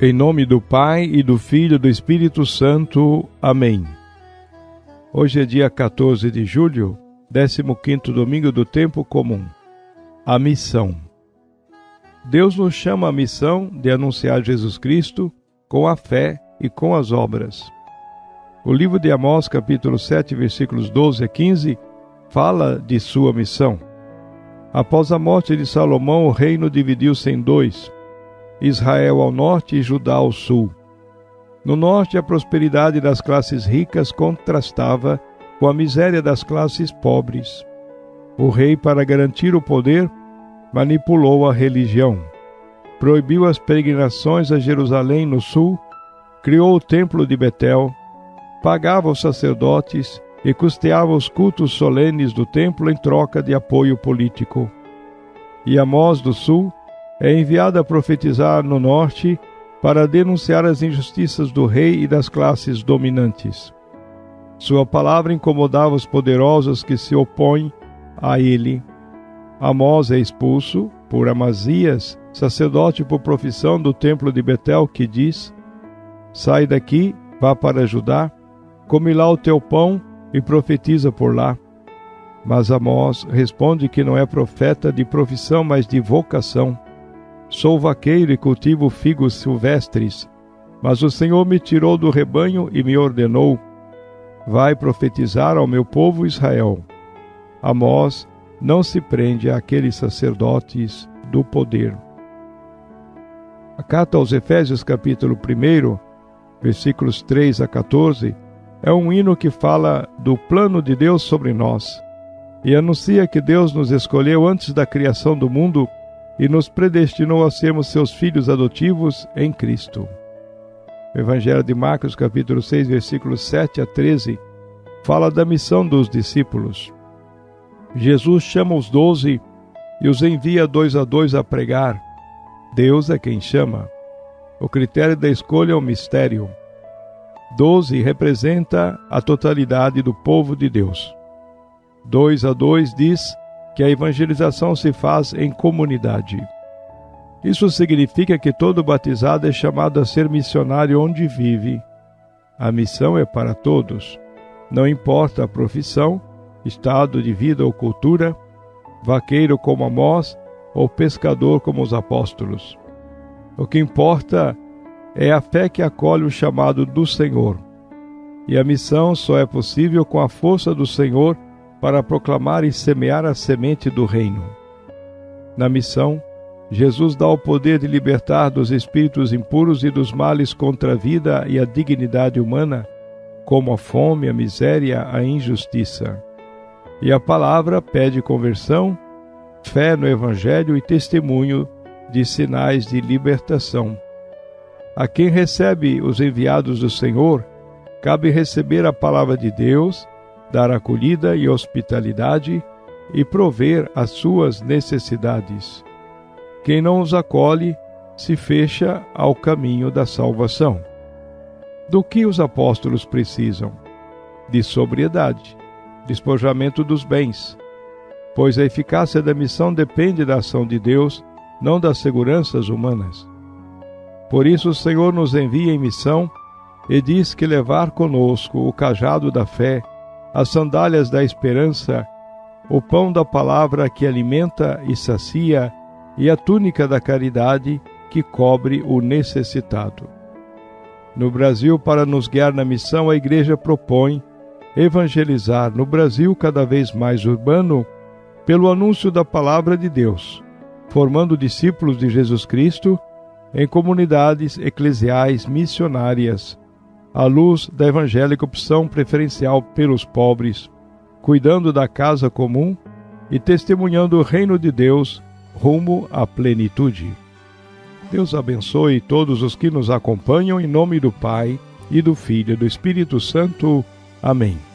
Em nome do Pai, e do Filho e do Espírito Santo. Amém. Hoje é dia 14 de julho, 15º domingo do tempo comum. A missão. Deus nos chama à missão de anunciar Jesus Cristo com a fé e com as obras. O livro de Amós, capítulo 7, versículos 12 a 15, fala de sua missão. Após a morte de Salomão, o reino dividiu-se em dois: Israel ao norte e Judá ao sul. No norte, a prosperidade das classes ricas contrastava com a miséria das classes pobres. O rei, para garantir o poder, manipulou a religião. Proibiu as peregrinações a Jerusalém no sul, criou o templo de Betel, pagava os sacerdotes e custeava os cultos solenes do templo em troca de apoio político. E Amós do sul é enviado a profetizar no norte para denunciar as injustiças do rei e das classes dominantes. Sua palavra incomodava os poderosos que se opõem a ele. Amós é expulso por Amazias, sacerdote por profissão do templo de Betel, que diz: sai daqui, vá para Judá, come lá o teu pão e profetiza por lá. Mas Amós responde que não é profeta de profissão, mas de vocação. Sou vaqueiro e cultivo figos silvestres, mas o Senhor me tirou do rebanho e me ordenou: vai profetizar ao meu povo Israel. Amós não se prende àqueles sacerdotes do poder. A carta aos Efésios, capítulo 1, versículos 3 a 14, é um hino que fala do plano de Deus sobre nós e anuncia que Deus nos escolheu antes da criação do mundo e nos predestinou a sermos seus filhos adotivos em Cristo. O Evangelho de Marcos, capítulo 6, versículos 7 a 13, fala da missão dos discípulos. Jesus chama os 12 e os envia 2 a 2 a pregar. Deus é quem chama. O critério da escolha é um mistério. 12 representa a totalidade do povo de Deus. 2 a 2 diz que a evangelização se faz em comunidade. Isso significa que todo batizado é chamado a ser missionário onde vive. A missão é para todos. Não importa a profissão, estado de vida ou cultura, vaqueiro como Amós ou pescador como os apóstolos. O que importa é a fé que acolhe o chamado do Senhor. E a missão só é possível com a força do Senhor para proclamar e semear a semente do reino. Na missão, Jesus dá o poder de libertar dos espíritos impuros e dos males contra a vida e a dignidade humana, como a fome, a miséria, a injustiça. E a palavra pede conversão, fé no Evangelho e testemunho de sinais de libertação. A quem recebe os enviados do Senhor, cabe receber a palavra de Deus, dar acolhida e hospitalidade e prover as suas necessidades. Quem não os acolhe se fecha ao caminho da salvação. Do que os apóstolos precisam? De sobriedade, despojamento dos bens, pois a eficácia da missão depende da ação de Deus, não das seguranças humanas. Por isso o Senhor nos envia em missão e diz que levar conosco o cajado da fé, as sandálias da esperança, o pão da palavra que alimenta e sacia e a túnica da caridade que cobre o necessitado. No Brasil, para nos guiar na missão, a Igreja propõe evangelizar no Brasil cada vez mais urbano pelo anúncio da palavra de Deus, formando discípulos de Jesus Cristo em comunidades eclesiais missionárias, à luz da evangélica opção preferencial pelos pobres, cuidando da casa comum e testemunhando o reino de Deus rumo à plenitude. Deus abençoe todos os que nos acompanham em nome do Pai, e do Filho e do Espírito Santo. Amém.